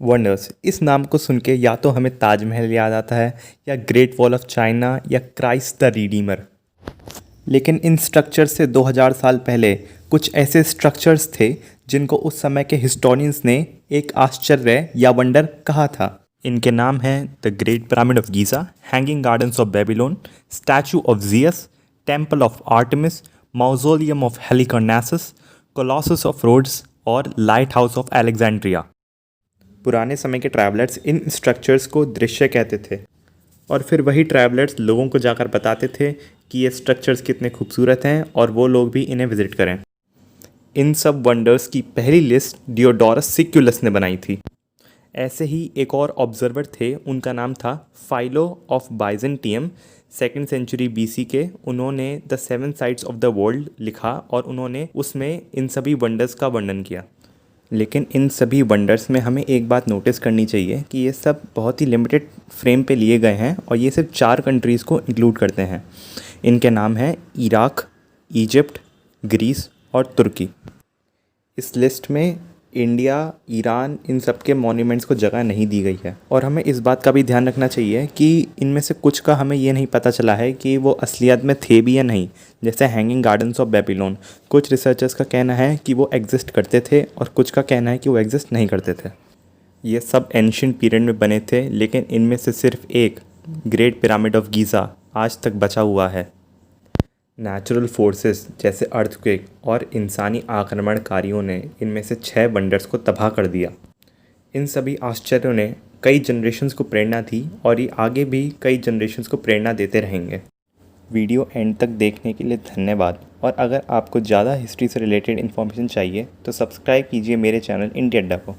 Wonders इस नाम को सुन के या तो हमें ताजमहल याद आता है या ग्रेट वॉल ऑफ चाइना या क्राइस्ट द रिडीमर। लेकिन इन स्ट्रक्चर से 2000 साल पहले कुछ ऐसे स्ट्रक्चर्स थे जिनको उस समय के हिस्टोरियंस ने एक आश्चर्य या वंडर कहा था। इनके नाम हैं the great pyramid of Giza, hanging gardens of Babylon, statue of Zeus, temple of Artemis, mausoleum of Halicarnassus, colossus of Rhodes और लाइट हाउस ऑफ अलेक्जेंड्रिया। पुराने समय के ट्रैवलर्स इन स्ट्रक्चर्स को दृश्य कहते थे और फिर वही ट्रैवलर्स लोगों को जाकर बताते थे कि ये स्ट्रक्चर्स कितने खूबसूरत हैं और वो लोग भी इन्हें विज़िट करें। इन सब वंडर्स की पहली लिस्ट डियोडोरस सिक्युलस ने बनाई थी। ऐसे ही एक और ऑब्जर्वर थे, उनका नाम था Philo of Byzantium. 2nd century BC के उन्होंने the 7 sights of the world लिखा और उन्होंने उसमें इन सभी वंडर्स का वर्णन किया। लेकिन इन सभी वंडर्स में हमें एक बात नोटिस करनी चाहिए कि ये सब बहुत ही लिमिटेड फ्रेम पे लिए गए हैं और ये सिर्फ 4 कंट्रीज़ को इंक्लूड करते हैं। इनके नाम हैं इराक, इजिप्ट, ग्रीस और तुर्की। इस लिस्ट में इंडिया, ईरान, इन सब के मॉन्यूमेंट्स को जगह नहीं दी गई है। और हमें इस बात का भी ध्यान रखना चाहिए कि इनमें से कुछ का हमें ये नहीं पता चला है कि वो असलियत में थे भी या नहीं। जैसे हैंगिंग गार्डन्स ऑफ बेबीलोन, कुछ रिसर्चर्स का कहना है कि वो एग्जिस्ट करते थे और कुछ का कहना है कि वो एग्जिस्ट नहीं करते थे। ये सब एंशिएंट पीरियड में बने थे, लेकिन इनमें से सिर्फ एक ग्रेट पिरामिड ऑफ गीज़ा आज तक बचा हुआ है। नेचुरल फोर्सेस जैसे अर्थक्वेक और इंसानी आक्रमणकारियों ने इनमें से 6 वंडर्स को तबाह कर दिया। इन सभी आश्चर्यों ने कई जनरेशन्स को प्रेरणा दी और ये आगे भी कई जनरेशन्स को प्रेरणा देते रहेंगे। वीडियो एंड तक देखने के लिए धन्यवाद। और अगर आपको ज़्यादा हिस्ट्री से रिलेटेड इन्फॉर्मेशन चाहिए तो सब्सक्राइब कीजिए मेरे चैनल इंडिया अड्डा को।